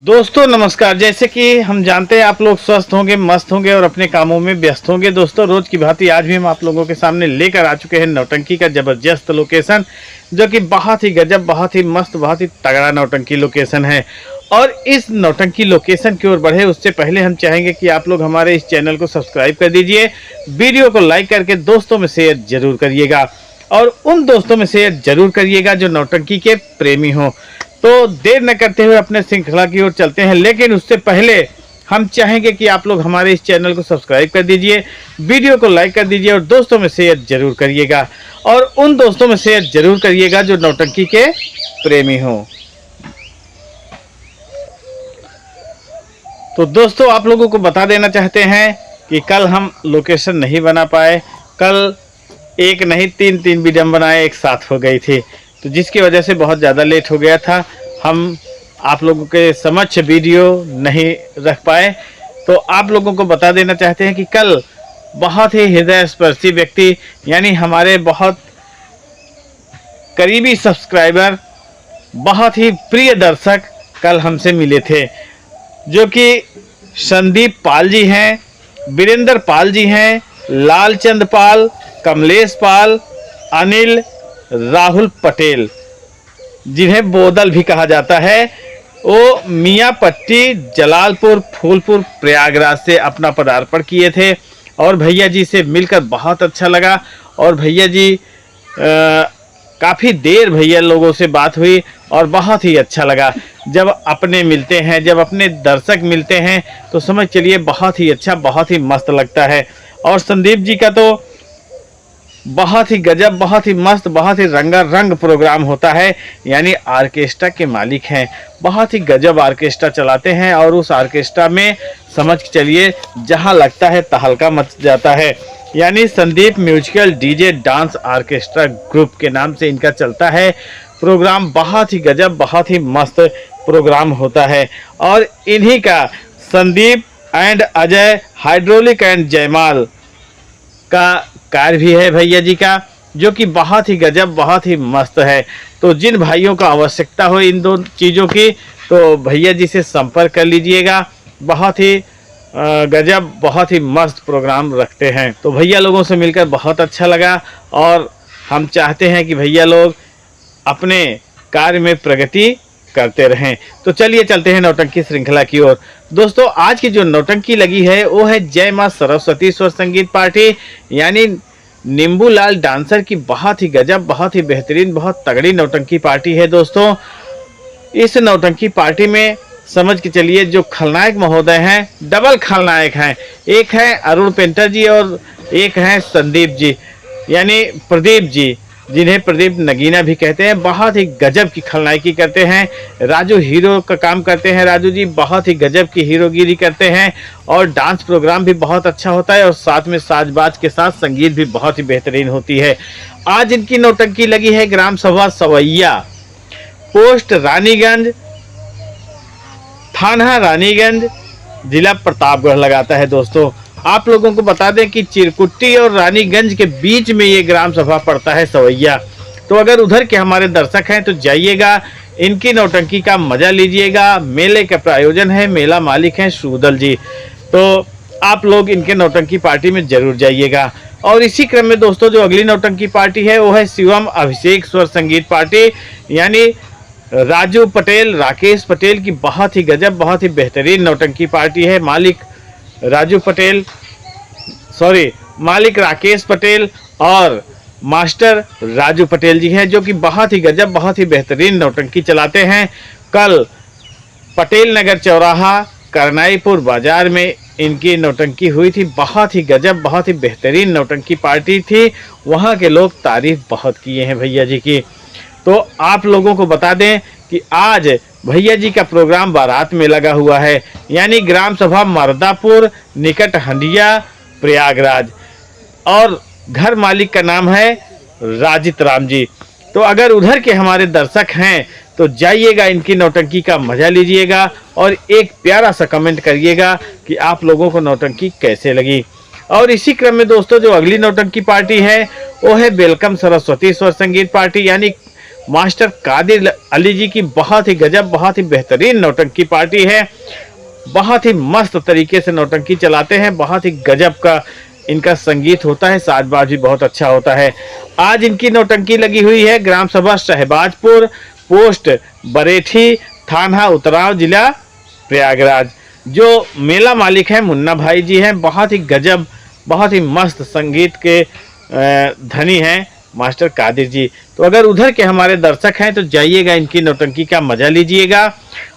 दोस्तों नमस्कार। जैसे कि हम जानते हैं आप लोग स्वस्थ होंगे, मस्त होंगे और अपने कामों में व्यस्त होंगे। दोस्तों रोज की भांति आज भी हम आप लोगों के सामने लेकर आ चुके हैं नौटंकी का जबरदस्त लोकेशन, जो कि बहुत ही गजब, बहुत ही मस्त, बहुत ही तगड़ा नौटंकी लोकेशन है। और इस नौटंकी लोकेशन की ओर बढ़े उससे पहले हम चाहेंगे कि आप लोग हमारे इस चैनल को सब्सक्राइब कर दीजिए, वीडियो को लाइक करके दोस्तों में शेयर जरूर करिएगा और उन दोस्तों में शेयर जरूर करिएगा जो नौटंकी के प्रेमी हों। तो देर न करते हुए अपने श्रृंखला की ओर चलते हैं, लेकिन उससे पहले हम चाहेंगे कि आप लोग हमारे इस चैनल को सब्सक्राइब कर दीजिए, वीडियो को लाइक कर दीजिए और दोस्तों में शेयर जरूर करिएगा और उन दोस्तों में शेयर जरूर करिएगा जो नौटंकी के प्रेमी हों। तो दोस्तों आप लोगों को बता देना चाहते हैं कि कल हम लोकेशन नहीं बना पाए। कल एक नहीं तीन वीडियो बनाए एक साथ हो गई थी, तो जिसकी वजह से बहुत ज़्यादा लेट हो गया था। हम आप लोगों के समक्ष वीडियो नहीं रख पाए। तो आप लोगों को बता देना चाहते हैं कि कल बहुत ही हृदय स्पर्शी व्यक्ति, यानी हमारे बहुत करीबी सब्सक्राइबर, बहुत ही प्रिय दर्शक कल हमसे मिले थे, जो कि संदीप पाल जी हैं, वीरेंद्र पाल जी हैं, लालचंद पाल, कमलेश पाल, अनिल, राहुल पटेल, जिन्हें बोदल भी कहा जाता है। वो मियाँ पट्टी, जलालपुर, फूलपुर, प्रयागराज से अपना पदार्पण किए थे और भैया जी से मिलकर बहुत अच्छा लगा। और भैया जी काफ़ी देर भैया लोगों से बात हुई और बहुत ही अच्छा लगा। जब अपने मिलते हैं, जब अपने दर्शक मिलते हैं तो समझ चलिए बहुत ही अच्छा, बहुत ही मस्त लगता है। और संदीप जी का तो बहुत ही गजब, बहुत ही मस्त, बहुत ही रंगारंग प्रोग्राम होता है, यानी आर्केस्ट्रा के मालिक हैं। बहुत ही गजब आर्केस्ट्रा चलाते हैं और उस आर्केस्ट्रा में समझ चलिए जहां लगता है तहलका मच जाता है। यानी Sandeep musical DJ dance orchestra group के नाम से इनका चलता है प्रोग्राम। बहुत ही गजब, बहुत ही मस्त प्रोग्राम होता है। और इन्हीं का Sandeep and Ajay hydraulic and जयमाल का कार भी है भैया जी का, जो कि बहुत ही गजब, बहुत ही मस्त है। तो जिन भाइयों को आवश्यकता हो इन दो चीज़ों की तो भैया जी से संपर्क कर लीजिएगा। बहुत ही गजब, बहुत ही मस्त प्रोग्राम रखते हैं। तो भैया लोगों से मिलकर बहुत अच्छा लगा और हम चाहते हैं कि भैया लोग अपने कार्य में प्रगति करते रहें। तो चलिए चलते हैं नौटंकी श्रृंखला की ओर। दोस्तों आज की जो नौटंकी लगी है वो है जय मां सरस्वती स्वर संगीत पार्टी, यानी नींबू लाल डांसर की बहुत ही गजब, बहुत ही बेहतरीन, बहुत तगड़ी नौटंकी पार्टी है। दोस्तों इस नौटंकी पार्टी में समझ के चलिए जो खलनायक महोदय हैं, डबल खलनायक हैं। एक है अरुण पेंटर जी और एक है संदीप जी, यानी प्रदीप जी, जिन्हें प्रदीप नगीना भी कहते हैं। बहुत ही गजब की खलनायकी करते हैं। राजू हीरो का काम करते हैं। राजू जी बहुत ही गजब की हीरोगिरी करते हैं और डांस प्रोग्राम भी बहुत अच्छा होता है और साथ में साजबाज के साथ संगीत भी बहुत ही बेहतरीन होती है। आज इनकी नौटंकी लगी है ग्राम सभा सवैया, पोस्ट रानीगंज, थाना रानीगंज, जिला प्रतापगढ़ लगाता है। दोस्तों आप लोगों को बता दें कि चिरकुट्टी और रानीगंज के बीच में ये ग्राम सभा पड़ता है सवैया। तो अगर उधर के हमारे दर्शक हैं तो जाइएगा, इनकी नौटंकी का मजा लीजिएगा। मेले का प्रायोजन है, मेला मालिक हैं श्रुदल जी, तो आप लोग इनके नौटंकी पार्टी में जरूर जाइएगा। और इसी क्रम में दोस्तों जो अगली नौटंकी पार्टी है वो है शिवम अभिषेक स्वर संगीत पार्टी, यानी राजू पटेल, राकेश पटेल की बहुत ही गजब, बहुत ही बेहतरीन नौटंकी पार्टी है। मालिक राजू पटेल, मालिक राकेश पटेल और मास्टर राजू पटेल जी हैं, जो कि बहुत ही गजब, बहुत ही बेहतरीन नौटंकी चलाते हैं। कल पटेल नगर चौराहा करनाईपुर बाजार में इनकी नौटंकी हुई थी। बहुत ही गजब, बहुत ही बेहतरीन नौटंकी पार्टी थी। वहाँ के लोग तारीफ बहुत किए हैं भैया जी की। तो आप लोगों को बता दें कि आज भैया जी का प्रोग्राम बारात में लगा हुआ है, यानी ग्राम सभा मर्दापुर निकट हंडिया प्रयागराज, और घर मालिक का नाम है राजित राम जी। तो अगर उधर के हमारे दर्शक हैं तो जाइएगा, इनकी नौटंकी का मजा लीजिएगा और एक प्यारा सा कमेंट करिएगा कि आप लोगों को नौटंकी कैसे लगी। और इसी क्रम में दोस्तों जो अगली नौटंकी पार्टी है वो है वेलकम सरस्वती स्वर संगीत पार्टी, यानी मास्टर कादिर अली जी की बहुत ही गजब, बहुत ही बेहतरीन नौटंकी पार्टी है। बहुत ही मस्त तरीके से नौटंकी चलाते हैं, बहुत ही गजब का इनका संगीत होता है, साजबाज भी बहुत अच्छा होता है। आज इनकी नौटंकी लगी हुई है ग्राम सभा शहबाजपुर, पोस्ट बरेठी, थाना उतराव, जिला प्रयागराज। जो मेला मालिक है मुन्ना भाई जी हैं, बहुत ही गजब, बहुत ही मस्त संगीत के धनी हैं मास्टर कादिर जी। तो अगर उधर के हमारे दर्शक हैं तो जाइएगा, इनकी नौटंकी का मजा लीजिएगा।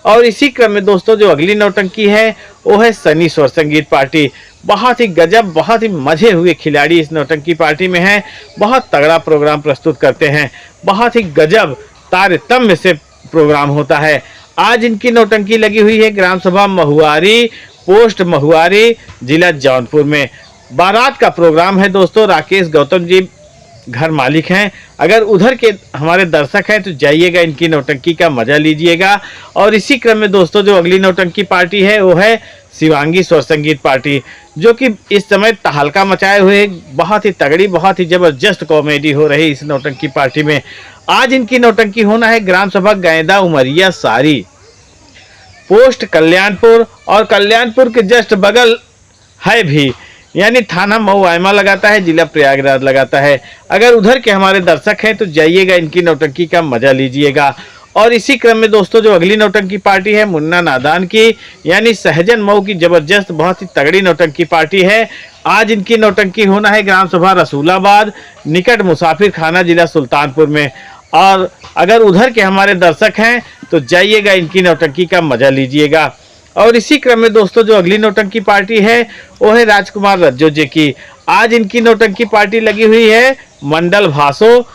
और इसी क्रम में दोस्तों जो अगली नौटंकी है वो है सनी स्वर संगीत पार्टी। बहुत ही गजब, बहुत ही मजे हुए खिलाड़ी इस नौटंकी पार्टी में हैं, बहुत तगड़ा प्रोग्राम प्रस्तुत करते हैं, बहुत ही गजब तारतम्य से प्रोग्राम होता है। आज इनकी नौटंकी लगी हुई है ग्राम सभा महुआरी, पोस्ट महुआरी, जिला जौनपुर में। बारात का प्रोग्राम है दोस्तों, राकेश गौतम जी घर मालिक हैं। अगर उधर के हमारे दर्शक हैं तो जाइएगा, इनकी नौटंकी का मजा लीजिएगा। और इसी क्रम में दोस्तों जो अगली नौटंकी पार्टी है वो है शिवांगी स्वर संगीत पार्टी, जो कि इस समय तहलका मचाए हुए बहुत ही तगड़ी, बहुत ही जबरदस्त कॉमेडी हो रही इस नौटंकी पार्टी में। आज इनकी नौटंकी होना है ग्राम सभा गैंदा उमरिया सारी, पोस्ट कल्याणपुर, और कल्याणपुर के जस्ट बगल है भी, यानी थाना मऊ आयमा लगाता है, जिला प्रयागराज लगाता है। अगर उधर के हमारे दर्शक हैं तो जाइएगा, इनकी नौटंकी का मजा लीजिएगा। और इसी क्रम में दोस्तों जो अगली नौटंकी पार्टी है मुन्ना नादान की, यानी सहजन मऊ की जबरदस्त, बहुत ही तगड़ी नौटंकी पार्टी है। आज इनकी नौटंकी होना है ग्राम सभा रसूलाबाद, निकट मुसाफिर खाना, जिला सुल्तानपुर में। और अगर उधर के हमारे दर्शक हैं तो जाइएगा, इनकी नौटंकी का मजा लीजिएगा। और इसी क्रम में दोस्तों जो अगली नौटंकी पार्टी है वो है राजकुमार रज्जो जी की। आज इनकी नौटंकी पार्टी लगी हुई है मंडल भासो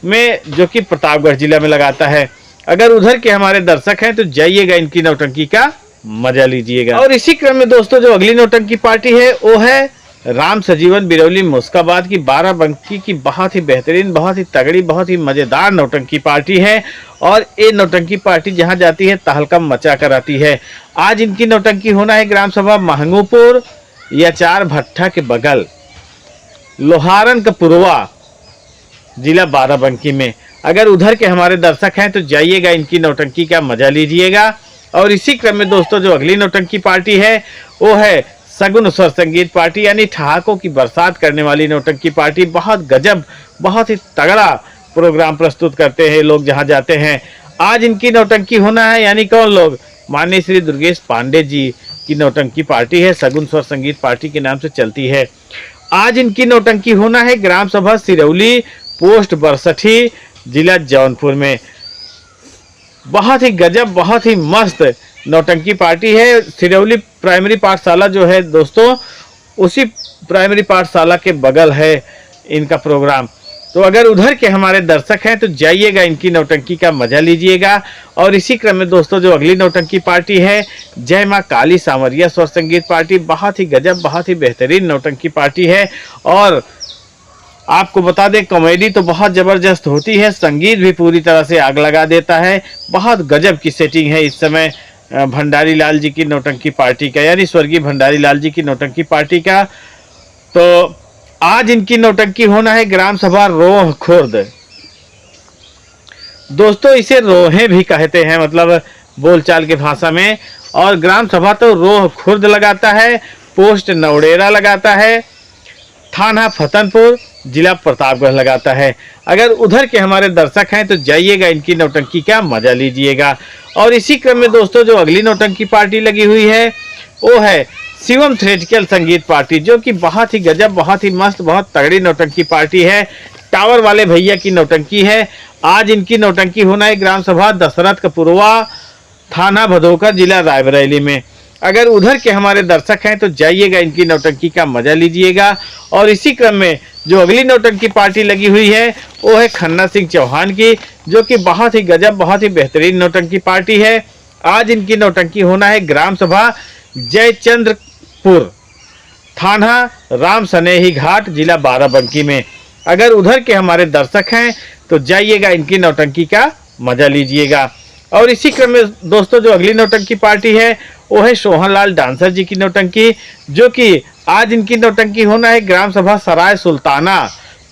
में, जो कि प्रतापगढ़ जिला में लगाता है। अगर उधर के हमारे दर्शक हैं तो जाइएगा, इनकी नौटंकी का मजा लीजिएगा। और इसी क्रम में दोस्तों जो अगली नौटंकी पार्टी है वो है राम सजीवन बिरौली मुस्काबाद की, बाराबंकी की, बहुत ही बेहतरीन, बहुत ही तगड़ी, बहुत ही मजेदार नौटंकी पार्टी है। और ये नौटंकी पार्टी जहां जाती है तहलका मचा कर आती है। आज इनकी नौटंकी होना है ग्राम सभा महंगूपुर या चार भट्ठा के बगल, लोहारन का पुरवा, जिला बाराबंकी में। अगर उधर के हमारे दर्शक हैं तो जाइएगा, इनकी नौटंकी का मजा लीजिएगा। और इसी क्रम में दोस्तों जो अगली नौटंकी पार्टी है वो है सगुन स्वर संगीत पार्टी, यानी ठहाकों की बरसात करने वाली नौटंकी पार्टी। बहुत गजब, बहुत ही तगड़ा प्रोग्राम प्रस्तुत करते हैं लोग जहां जाते हैं। आज इनकी नौटंकी होना है, यानी कौन लोग, माननीय श्री दुर्गेश पांडे जी की नौटंकी पार्टी है, सगुन स्वर संगीत पार्टी के नाम से चलती है। आज इनकी नौटंकी होना है ग्राम सभा सिरौली, पोस्ट बरसठी, जिला जौनपुर में। बहुत ही गजब, बहुत ही मस्त नौटंकी पार्टी है। सिरौली प्राइमरी पाठशाला जो है दोस्तों, उसी प्राइमरी पाठशाला के बगल है इनका प्रोग्राम। तो अगर उधर के हमारे दर्शक हैं तो जाइएगा, इनकी नौटंकी का मजा लीजिएगा। और इसी क्रम में दोस्तों जो अगली नौटंकी पार्टी है जय मां काली सांवरिया स्वर संगीत पार्टी। बहुत ही गजब, बहुत ही बेहतरीन नौटंकी पार्टी है। और आपको बता दें कॉमेडी तो बहुत ज़बरदस्त होती है, संगीत भी पूरी तरह से आग लगा देता है। बहुत गजब की सेटिंग है इस समय भंडारी लाल जी की नौटंकी पार्टी का, यानी स्वर्गीय भंडारी लाल जी की नौटंकी पार्टी का। तो आज इनकी नौटंकी होना है ग्राम सभा रोह खुर्द। दोस्तों इसे रोहे भी कहते हैं, मतलब बोलचाल के भाषा में। और ग्राम सभा तो रोह खुर्द लगाता है, पोस्ट नवडेरा लगाता है, थाना फतनपुर, जिला प्रतापगढ़ लगाता है। अगर उधर के हमारे दर्शक हैं तो जाइएगा, इनकी नौटंकी का मजा लीजिएगा। और इसी क्रम में दोस्तों जो अगली नौटंकी पार्टी लगी हुई है वो है शिवम थ्रेटिकल संगीत पार्टी, जो कि बहुत ही गजब, बहुत ही मस्त, बहुत तगड़ी नौटंकी पार्टी है। टावर वाले भैया की नौटंकी है। आज इनकी नौटंकी होना है ग्राम सभा दशरथ कपुरवा, थाना भदोकर, जिला रायबरेली में। अगर उधर के हमारे दर्शक हैं तो जाइएगा, इनकी नौटंकी का मजा लीजिएगा। और इसी क्रम में जो अगली नौटंकी पार्टी लगी हुई है वो है खन्ना सिंह चौहान की, जो कि बहुत ही गजब, बहुत ही बेहतरीन नौटंकी पार्टी है। आज इनकी नौटंकी होना है ग्राम सभा जयचंद्रपुर, थाना राम सनेही घाट, जिला बाराबंकी में। अगर उधर के हमारे दर्शक हैं तो जाइएगा, इनकी नौटंकी का मजा लीजिएगा। और इसी क्रम में दोस्तों जो अगली नौटंकी पार्टी है वो है सोहनलाल डांसर जी की नौटंकी, जो कि आज इनकी नौटंकी होना है ग्राम सभा सराय सुल्ताना,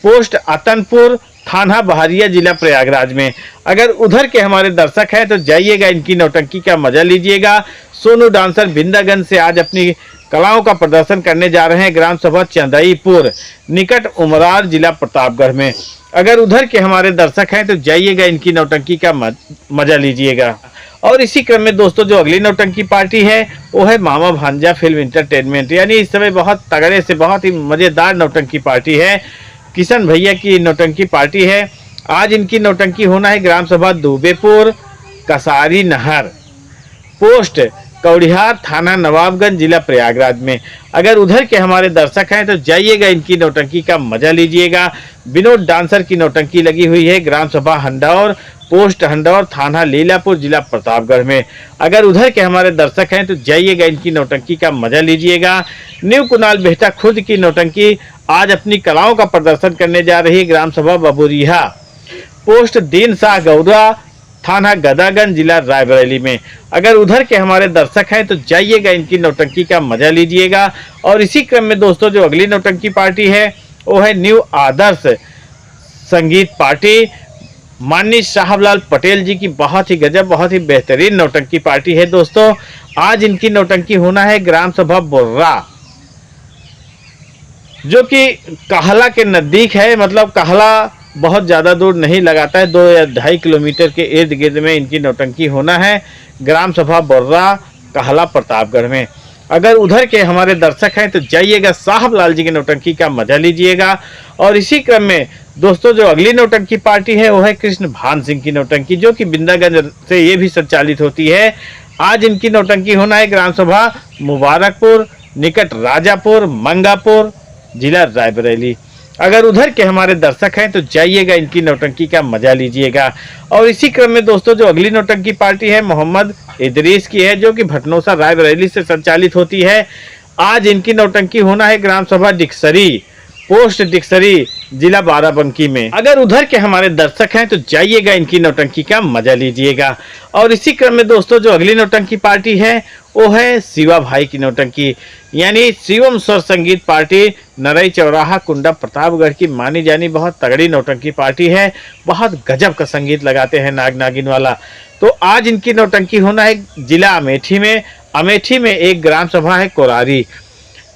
पोस्ट अतनपुर, थाना बहरिया, जिला प्रयागराज में। अगर उधर के हमारे दर्शक हैं तो जाइएगा, इनकी नौटंकी का मजा लीजिएगा। सोनू डांसर बिंदागंज से आज अपनी कलाओं का प्रदर्शन करने जा रहे हैं ग्राम सभा चंदईपुर निकट उमरार, जिला प्रतापगढ़ में। अगर उधर के हमारे दर्शक हैं तो जाइएगा, इनकी नौटंकी का मजा लीजिएगा। और इसी क्रम में दोस्तों जो अगली नौटंकी पार्टी है वो है मामा भांजा फिल्म इंटरटेनमेंट, यानी इस समय बहुत तगड़े से बहुत ही मजेदार नौटंकी पार्टी है। किशन भैया की नौटंकी पार्टी है। आज इनकी नौटंकी होना है ग्राम सभा दुबेपुर, कसारी नहर, पोस्ट कौड़िहार, थाना नवाबगंज, जिला प्रयागराज में। अगर उधर के हमारे दर्शक हैं तो जाइएगा, इनकी नौटंकी का मजा लीजिएगा। विनोद डांसर की नौटंकी लगी हुई है ग्राम सभा हंडौर, पोस्ट हंडौर, थाना लीलापुर, जिला प्रतापगढ़ में। अगर उधर के हमारे दर्शक हैं तो जाइएगा, इनकी नौटंकी का मजा लीजिएगा। न्यू कुणाल बेहटा खुद की नौटंकी आज अपनी कलाओं का प्रदर्शन करने जा रही है ग्राम सभा बबुरिया, पोस्ट दीन शाह गौरा, थाना गदागंज, जिला रायबरेली में। अगर उधर के हमारे दर्शक हैं तो जाइएगा, इनकी नौटंकी का मजा लीजिएगा। और इसी क्रम में दोस्तों जो अगली नौटंकी पार्टी है वो है न्यू आदर्श संगीत पार्टी, माननीय शाहबलाल पटेल जी की बहुत ही गजब, बहुत ही बेहतरीन नौटंकी पार्टी है दोस्तों। आज इनकी नौटंकी होना है ग्राम सभा बुर्रा, जो कि कहला के नज़दीक है। मतलब कहला बहुत ज़्यादा दूर नहीं लगाता है, 2 या 2.5 किलोमीटर के इर्द गिर्द में इनकी नौटंकी होना है ग्राम सभा बुर्रा, कहला, प्रतापगढ़ में। अगर उधर के हमारे दर्शक हैं तो जाइएगा, साहबलाल जी की नौटंकी का मजा लीजिएगा। और इसी क्रम में दोस्तों जो अगली नौटंकी पार्टी है वो है कृष्ण भान सिंह की नौटंकी, जो कि बिंदागंज से ये भी संचालित होती है। आज इनकी नौटंकी होना है ग्राम सभा मुबारकपुर निकट राजापुर, मंगापुर, जिला रायबरेली। अगर उधर के हमारे दर्शक हैं तो जाइएगा, इनकी नौटंकी का मजा लीजिएगा। और इसी क्रम में दोस्तों जो अगली नौटंकी पार्टी है मोहम्मद इदरीस की है, जो कि भटनोसा रायबरेली से संचालित होती है। आज इनकी नौटंकी होना है ग्राम सभा डिक्सरी, पोस्ट डिक्सरी, जिला बाराबंकी में। अगर उधर के हमारे दर्शक हैं तो जाइएगा, इनकी नौटंकी का मजा लीजिएगा। और इसी क्रम में दोस्तों जो अगली नौटंकी पार्टी है वो है शिवा भाई की नौटंकी, यानी शिवम स्वर संगीत पार्टी, नरई चौराहा, कुंडा, प्रतापगढ़ की मानी जानी बहुत तगड़ी नौटंकी पार्टी है। बहुत गजब का संगीत लगाते हैं, नाग नागिन वाला। तो आज इनकी नौटंकी होना है जिला अमेठी में। अमेठी में एक ग्राम सभा है कोरारी।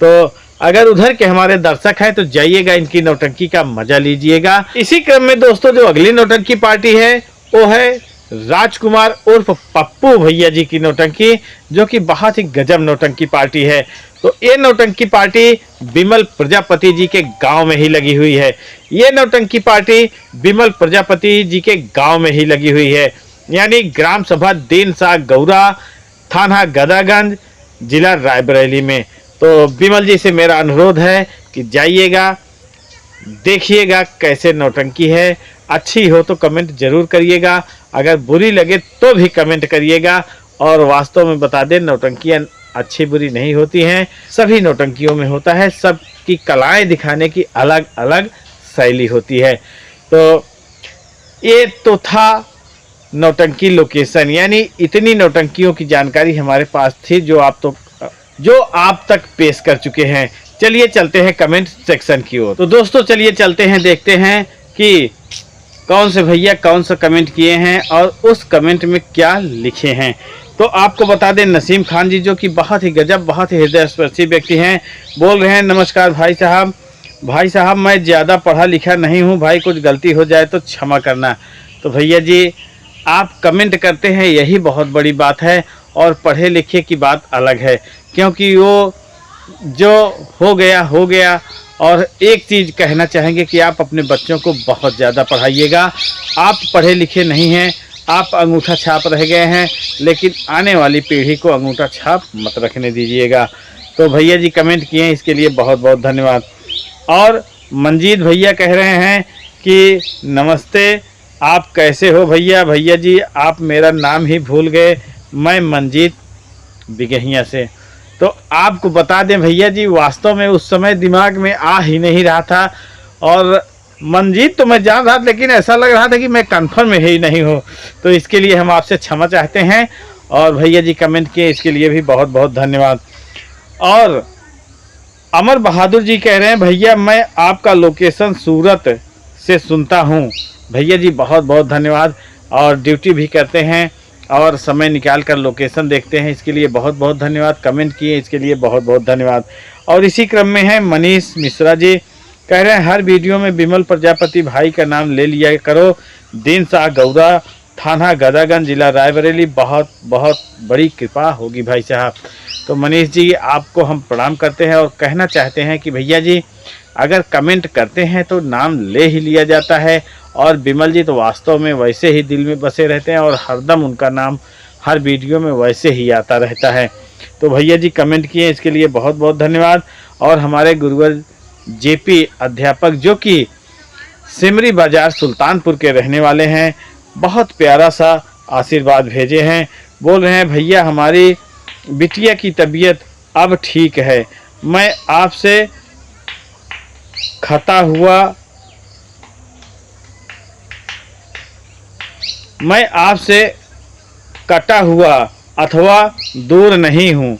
तो अगर उधर के हमारे दर्शक हैं तो जाइएगा, इनकी नौटंकी का मजा लीजिएगा। इसी क्रम में दोस्तों जो अगली नौटंकी पार्टी है वो है राजकुमार उर्फ पप्पू भैया जी की नौटंकी, जो कि बहुत ही गजब नौटंकी पार्टी है। तो ये नौटंकी पार्टी बिमल प्रजापति जी के गांव में ही लगी हुई है। ये नौटंकी पार्टी बिमल प्रजापति जी के गांव में ही लगी हुई है, यानी ग्राम सभा दीन शाह गौरा, थाना गदागंज, जिला रायबरेली में। तो बिमल जी से मेरा अनुरोध है कि जाइएगा, देखिएगा कैसे नौटंकी है। अच्छी हो तो कमेंट जरूर करिएगा, अगर बुरी लगे तो भी कमेंट करिएगा। और वास्तव में बता दें, नौटंकियाँ अच्छी बुरी नहीं होती हैं, सभी नौटंकियों में होता है। सबकी कलाएं दिखाने की अलग अलग शैली होती है। तो ये तो था नौटंकी लोकेशन, यानी इतनी नौटंकियों की जानकारी हमारे पास थी जो आप तक पेश कर चुके हैं। चलिए चलते हैं कमेंट सेक्शन की ओर। तो दोस्तों चलिए चलते हैं, देखते हैं कि कौन से भैया कौन सा कमेंट किए हैं और उस कमेंट में क्या लिखे हैं। तो आपको बता दें, नसीम खान जी जो कि बहुत ही गजब, बहुत ही हृदयस्पर्शी व्यक्ति हैं, बोल रहे हैं, नमस्कार भाई साहब मैं ज़्यादा पढ़ा लिखा नहीं हूं भाई, कुछ गलती हो जाए तो क्षमा करना। तो भैया जी आप कमेंट करते हैं यही बहुत बड़ी बात है, और पढ़े लिखे की बात अलग है, क्योंकि वो जो हो गया। और एक चीज़ कहना चाहेंगे कि आप अपने बच्चों को बहुत ज़्यादा पढ़ाइएगा। आप पढ़े लिखे नहीं हैं, आप अंगूठा छाप रह गए हैं, लेकिन आने वाली पीढ़ी को अंगूठा छाप मत रखने दीजिएगा। तो भैया जी कमेंट किए हैं, इसके लिए बहुत बहुत धन्यवाद। और मंजीत भैया कह रहे हैं कि नमस्ते, आप कैसे हो भैया जी आप मेरा नाम ही भूल गए, मैं मंजीत बिगहिया से। तो आपको बता दें भैया जी, वास्तव में उस समय दिमाग में आ ही नहीं रहा था, और मंजीत तो मैं जान रहा था, लेकिन ऐसा लग रहा था कि मैं कन्फर्म ही नहीं हूँ। तो इसके लिए हम आपसे क्षमा चाहते हैं। और भैया जी कमेंट किए, इसके लिए भी बहुत बहुत धन्यवाद। और अमर बहादुर जी कह रहे हैं, भैया मैं आपका लोकेशन सूरत से सुनता हूँ। भैया जी बहुत बहुत धन्यवाद। और ड्यूटी भी करते हैं और समय निकाल कर लोकेशन देखते हैं, इसके लिए बहुत बहुत धन्यवाद। कमेंट किए इसके लिए बहुत बहुत धन्यवाद। और इसी क्रम में है मनीष मिश्रा जी, कह रहे हैं हर वीडियो में विमल प्रजापति भाई का नाम ले लिया करो। दीन शाह गौरा, थाना गदागंज, जिला रायबरेली। बहुत बहुत बड़ी कृपा होगी भाई साहब। तो मनीष जी आपको हम प्रणाम करते हैं और कहना चाहते हैं कि भैया जी अगर कमेंट करते हैं तो नाम ले ही लिया जाता है। और विमल जी तो वास्तव में वैसे ही दिल में बसे रहते हैं और हरदम उनका नाम हर वीडियो में वैसे ही आता रहता है। तो भैया जी कमेंट किए इसके लिए बहुत बहुत धन्यवाद। और हमारे गुरुवर जेपी अध्यापक जो कि सिमरी बाजार सुल्तानपुर के रहने वाले हैं, बहुत प्यारा सा आशीर्वाद भेजे हैं। बोल रहे हैं भैया हमारी बिटिया की तबीयत अब ठीक है। मैं आपसे कटा हुआ अथवा दूर नहीं हूँ,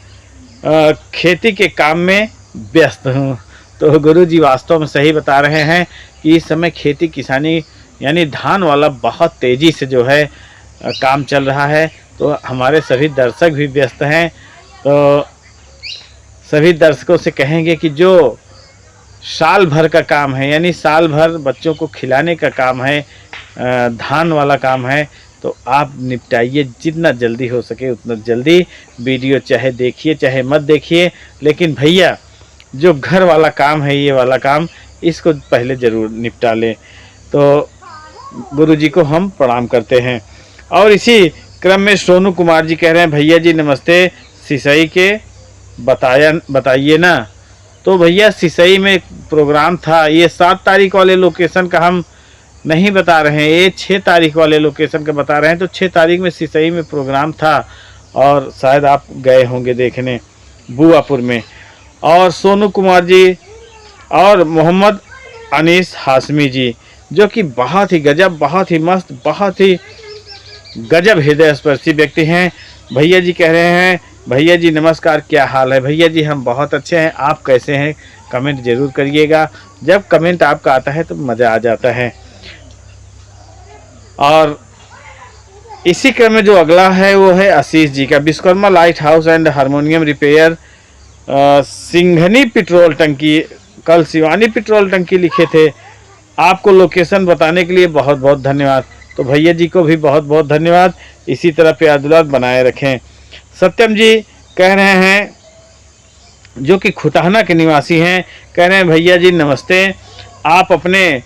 खेती के काम में व्यस्त हूँ। तो गुरु जी वास्तव में सही बता रहे हैं कि इस समय खेती किसानी यानी धान वाला बहुत तेज़ी से जो है काम चल रहा है। तो हमारे सभी दर्शक भी व्यस्त हैं। तो सभी दर्शकों से कहेंगे कि जो साल भर का काम है यानी साल भर बच्चों को खिलाने का काम है, धान वाला काम है, तो आप निपटाइए जितना जल्दी हो सके उतना जल्दी। वीडियो चाहे देखिए चाहे मत देखिए, लेकिन भैया जो घर वाला काम है ये वाला काम इसको पहले ज़रूर निपटा लें। तो गुरु जी को हम प्रणाम करते हैं। और इसी क्रम में सोनू कुमार जी कह रहे हैं भैया जी नमस्ते, सिसई के बताइए ना। तो भैया सिसई में प्रोग्राम था, ये 7 तारीख वाले लोकेशन का हम नहीं बता रहे हैं, ये 6 तारीख वाले लोकेशन का बता रहे हैं। तो 6 तारीख में सिसई में प्रोग्राम था और शायद आप गए होंगे देखने बुआपुर में। और सोनू कुमार जी और मोहम्मद अनीस हाशमी जी जो कि बहुत ही गजब, बहुत ही मस्त, बहुत ही गजब हृदय स्पर्शी व्यक्ति हैं। भैया जी कह रहे हैं भैया जी नमस्कार, क्या हाल है। भैया जी हम बहुत अच्छे हैं, आप कैसे हैं, कमेंट ज़रूर करिएगा। जब कमेंट आपका आता है तो मज़ा आ जाता है। और इसी क्रम में जो अगला है वो है आशीष जी का, Vishwakarma lighthouse and harmonium repair, Singhani petrol टंकी। कल शिवानी पेट्रोल टंकी लिखे थे। आपको लोकेशन बताने के लिए बहुत बहुत धन्यवाद। तो भैया जी को भी बहुत बहुत धन्यवाद। इसी तरह प्यार दुलार बनाए रखें। सत्यम जी कह रहे हैं जो कि खुटाना के निवासी हैं, कह रहे हैं भैया जी नमस्ते, आप अपने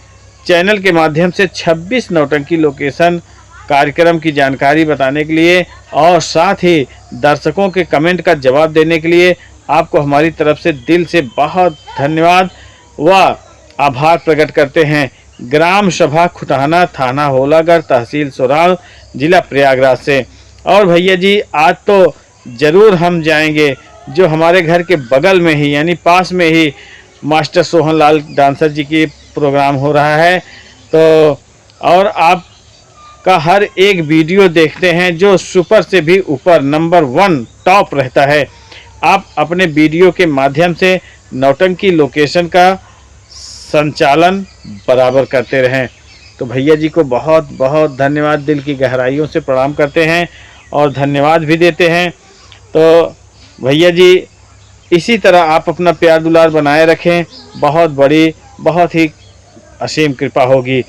चैनल के माध्यम से 26 नौटंकी लोकेशन कार्यक्रम की जानकारी बताने के लिए और साथ ही दर्शकों के कमेंट का जवाब देने के लिए आपको हमारी तरफ से दिल से बहुत धन्यवाद व आभार प्रकट करते हैं। ग्राम सभा खुटाना, थाना होलागढ़, तहसील सोराव, जिला प्रयागराज से। और भैया जी आज तो ज़रूर हम जाएंगे, जो हमारे घर के बगल में ही यानी पास में ही मास्टर सोहन लाल डांसर जी की प्रोग्राम हो रहा है। तो और आपका हर एक वीडियो देखते हैं जो सुपर से भी ऊपर नंबर 1 टॉप रहता है। आप अपने वीडियो के माध्यम से नौटंकी लोकेशन का संचालन बराबर करते रहें। तो भैया जी को बहुत बहुत धन्यवाद, दिल की गहराइयों से प्रणाम करते हैं और धन्यवाद भी देते हैं। तो भैया जी इसी तरह आप अपना प्यार दुलार बनाए रखें, बहुत बड़ी बहुत ही असीम कृपा होगी।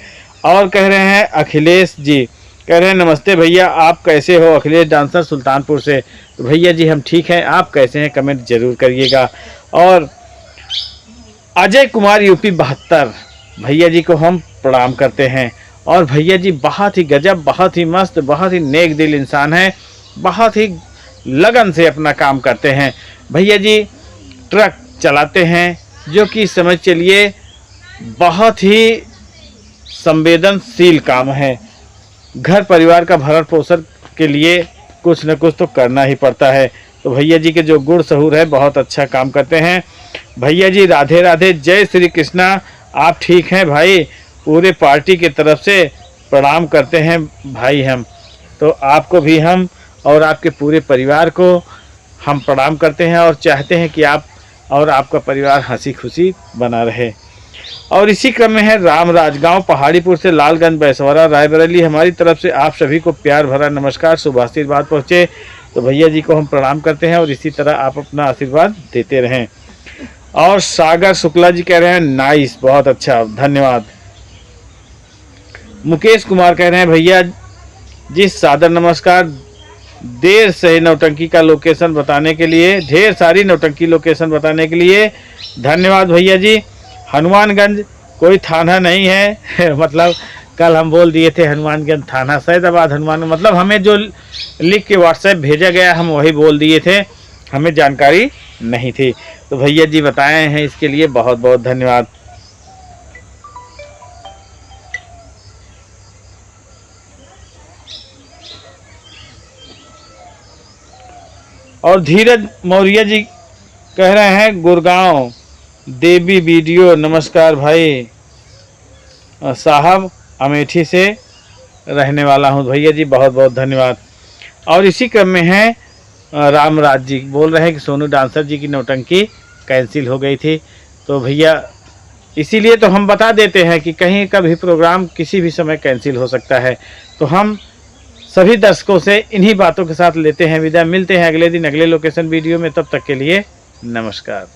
और कह रहे हैं अखिलेश जी, कह रहे हैं नमस्ते भैया, आप कैसे हो। अखिलेश डांसर सुल्तानपुर से। तो भैया जी हम ठीक हैं, आप कैसे हैं कमेंट ज़रूर करिएगा। और अजय कुमार यूपी 72 भैया जी को हम प्रणाम करते हैं। और भैया जी बहुत ही गजब, बहुत ही मस्त, बहुत ही नेक दिल इंसान हैं, बहुत ही लगन से अपना काम करते हैं। भैया जी ट्रक चलाते हैं जो कि समझ चलिए बहुत ही संवेदनशील काम है। घर परिवार का भरण पोषण के लिए कुछ न कुछ तो करना ही पड़ता है। तो भैया जी के जो गुण सहूर है बहुत अच्छा काम करते हैं। भैया जी राधे राधे, जय श्री कृष्णा। आप ठीक हैं भाई, पूरे पार्टी की तरफ से प्रणाम करते हैं भाई हम। तो आपको भी हम और आपके पूरे परिवार को हम प्रणाम करते हैं और चाहते हैं कि आप और आपका परिवार हंसी खुशी बना रहे। और इसी क्रम में है रामराज, गांव पहाड़ीपुर से लालगंज बैसवारा रायबरेली, हमारी तरफ से आप सभी को प्यार भरा नमस्कार, शुभ आशीर्वाद पहुँचे। तो भैया जी को हम प्रणाम करते हैं और इसी तरह आप अपना आशीर्वाद देते रहें। और सागर शुक्ला जी कह रहे हैं नाइस, बहुत अच्छा, धन्यवाद। मुकेश कुमार कह रहे हैं भैया जी सादर नमस्कार, देर से नौटंकी का लोकेशन बताने के लिए, ढेर सारी नौटंकी लोकेशन बताने के लिए धन्यवाद भैया जी। हनुमानगंज कोई थाना नहीं है मतलब कल हम बोल दिए थे हनुमानगंज थाना, सैदाबाद हनुमान, मतलब हमें जो लिख के व्हाट्सएप भेजा गया हम वही बोल दिए थे, हमें जानकारी नहीं थी। तो भैया जी बताए हैं, इसके लिए बहुत बहुत धन्यवाद। और धीरज मौर्य जी कह रहे हैं गुड़गांव देवी वीडियो, नमस्कार भाई साहब, अमेठी से रहने वाला हूं। भैया जी बहुत बहुत धन्यवाद। और इसी क्रम में है रामराज जी बोल रहे हैं कि सोनू डांसर जी की नौटंकी कैंसिल हो गई थी। तो भैया इसीलिए तो हम बता देते हैं कि कहीं का भी प्रोग्राम किसी भी समय कैंसिल हो सकता है। तो हम सभी दर्शकों से इन्हीं बातों के साथ लेते हैं विदा, मिलते हैं अगले दिन अगले लोकेशन वीडियो में, तब तक के लिए नमस्कार।